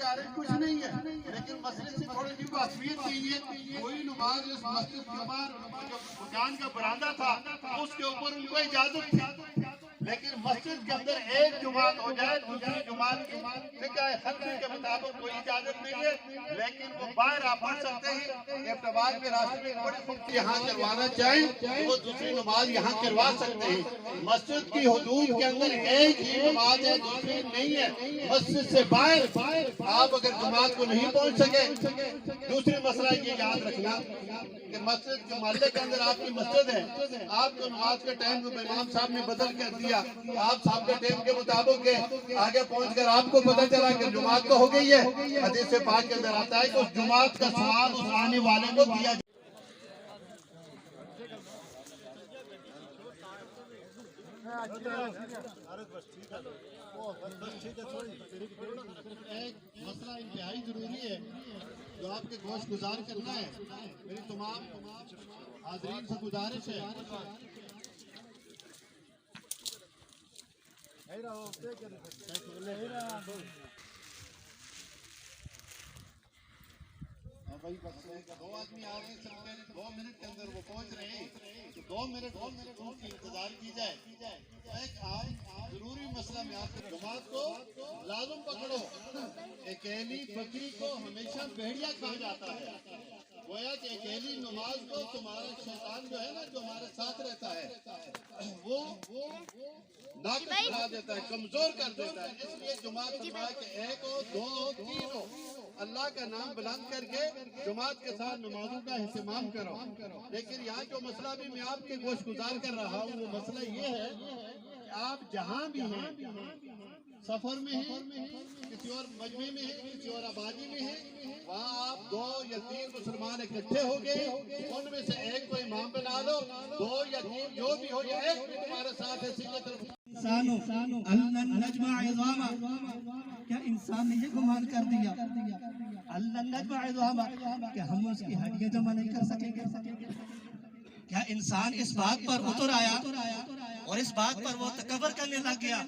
کارج کچھ نہیں ہے، لیکن مسجد سے تھوڑی سی واقفیت چاہیے. کوئی نماز اس مسجد کے اوپر جو مکان کا برآمدہ تھا اس کے اوپر ان کو اجازت تھی، لیکن مسجد کے اندر ایک جماعت ہو جائے دوسری جماعت کی فقہ حنفی کے مطابق کوئی اجازت نہیں ہے، لیکن وہ باہر آپ پڑھ سکتے ہیں. ارتباط کے راستے میں بڑے خود یہاں کروانا چاہیں وہ دوسری نماز یہاں کروا سکتے ہیں. مسجد کی حدود کے اندر ایک ہی نماز ہے، دوسری نہیں ہے. مسجد سے باہر آپ اگر جماعت کو نہیں پہنچ سکے. دوسری مسئلہ یہ یاد رکھنا کہ مسجد کے محلے کے اندر آپ کی مسجد ہے، آپ کو نماز کے ٹائم کو امام صاحب نے بدل کر دیا، آپ صاحب کے ٹائم کے مطابق آگے پہنچ کر آپ کو پتہ چلا کہ جماعت تو ہو گئی ہے. حدیث پاک کے اندر آتا ہے کہ اس جماعت کا ثواب اس آنے والے کو دیا جائے. ایک مسئلہ انتہائی ضروری ہے جو آپ کے گوش گزار کرنا ہے. میری تمام حاضرین سے گزارش ہے دو آدمی آ رہے ہیں، 2 منٹ کے اندر وہ پہنچ رہے ہیں، تو 2 منٹ کی انتظار کی جائے. ایک ضروری مسئلہ میں آپ کے جماعت کو لازم پکڑو. اکیلی بکری کو ہمیشہ بھیڑیا کہا جاتا ہے. گویا کہ اکیلی نماز کو تمہارا شیطان جو ہے نا جو ہمارے ساتھ رہتا ہے وہ ناقص بنا دیتا ہے، کمزور کر دیتا ہے. اس لیے جماعت فرمایا کہ 1 ہو 2 ہو 3 ہو، اللہ کا نام بلند کر کے جماعت کے ساتھ نمازوں کا اہتمام کرو. لیکن یہاں جو مسئلہ بھی میں آپ کے گوش گزار کر رہا ہوں وہ مسئلہ یہ ہے کہ آپ جہاں بھی ہیں، سفر میں ہیں، کسی اور مجمع میں ہیں، کسی اور آبادی میں ہیں، وہاں آپ 2 یا 3 مسلمان اکٹھے ہو گئے، ان میں سے ایک کو امام بنا لو. 2 یا 3 جو بھی ہو جائے، ایک بھی تمہارے ساتھ ہے. کیا انسان نے یہ گمان کر دیا کہ ہم اس کی ہڈیاں جمع نہیں کر سکیں گے؟ کیا انسان اس بات پر اتر آیا اور اس بات پر وہ تکبر کرنے لگ گیا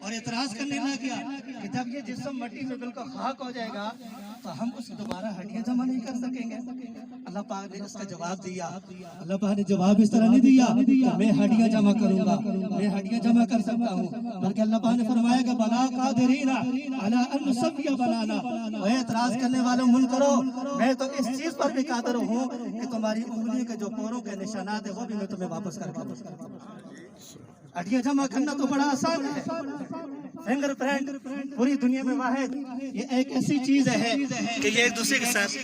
اور اعتراض کرنے لگ گیا کہ جب یہ جسم مٹی میں بالکل خاک ہو جائے گا تو ہم اس دوبارہ ہڈیاں جمع نہیں کر سکیں گے؟ اللہ پاک نے اس کا جواب دیا. اللہ پاک نے جواب اس طرح نہیں دیا کہ میں ہڈیاں جمع کروں گا، میں ہڈیاں جمع کر سکتا ہوں، بلکہ اللہ پاک نے فرمایا کہ بلا قادرین علی ان نسوی بنانا. اے اعتراض کرنے والوں من کرو، میں تو اس چیز پر بھی قادر ہوں کہ تمہاری انگلیوں کے جو پوروں کے نشانات ہیں وہ بھی میں تمہیں واپس کر کے دوں. ہڈیاں جمع کرنا تو بڑا آسان ہے. فنگر پرنٹ پوری دنیا میں واحد یہ ایک ایسی چیز ہے کہ یہ ایک دوسرے کے ساتھ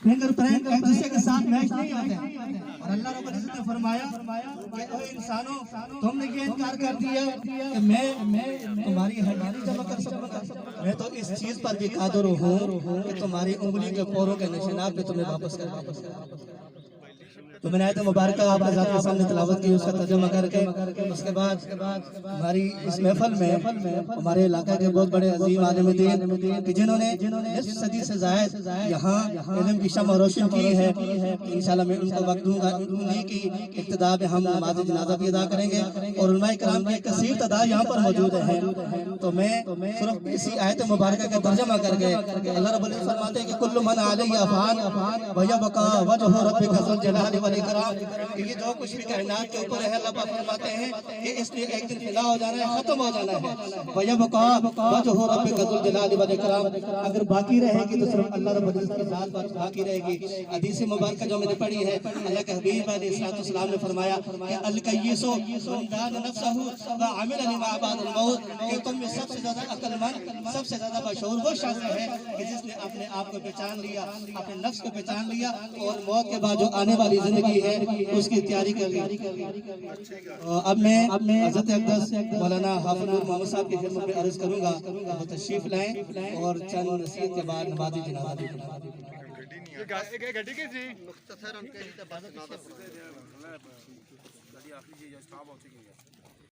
فنگر پرنٹ ایک دوسرے کے ساتھ میچ نہیں ہوتے. اور اللہ رب العزت نے فرمایا کہ اے انسانوں تم نے یہ انکار کر دیا کہ میں تمہاری ہڈیاں جمع کر سکوں گا. میں تو اس چیز پر بھی قادر ہوں کہ تمہاری انگلی کے پوروں کے نشانات پہ تمہیں واپس کر. تو میں نے آیت مبارکہ آپ حضرات کے سامنے تلاوت کی، اس کا ترجمہ کر کے اس کے بعد ہماری اس محفل میں ہمارے علاقہ کے بہت بڑے عظیم عالم دین کہ جنہوں نے نصف صدی سے زائد یہاں علم کی شمع روشن کی ہے، انشاءاللہ میں ان کو وقت دوں گا. انہی کی اقتداء میں ہم نماز جنازہ بھی ادا کریں گے اور علماء کرام کی ایک کثیر تعداد یہاں پر موجود ہیں. تو میں صرف اسی آیت مبارکہ کا ترجمہ کر کے اللہ رب العزت فرماتے ہیں کہ کل من علیہ فان ویبقى وجہ ربک ذو الجلال والاکرام، کہ یہ جو کچھ بھی کائنات کے اوپر ہے اللہ پاک فرماتے ہیں کہ اس نے ایک دن فنا ہو جانا ہے، ختم ہو جانا ہے. ویبقى وجہ ربک ذو الجلال والاکرام، اگر باقی رہے گی تو صرف اللہ رب العزت کی ذات باقی رہے گی. حدیث مبارکہ جو میں نے پڑھی ہے، اللہ کے حبیب علیہ السلام نے فرمایا کہ الکیس من دان نفسہ وعمل لما بعد الموت، کہ تم میں سب سے زیادہ عقل مند، سب سے زیادہ بشعور وہ شخص ہے کہ جس نے اپنے آپ کو پہچان لیا، اپنے نفس کو پہچان لیا اور موت کے بعد جو آنے والی زندگی ہے اس کی تیاری کر لی. اب میں حضرت اقدس مولانا حافظ نور محمد صاحب کی خدمت میں عرض کروں گا وہ تشریف لائیں اور چند نصیحت کے بعد نماز جنازہ بھی مختصر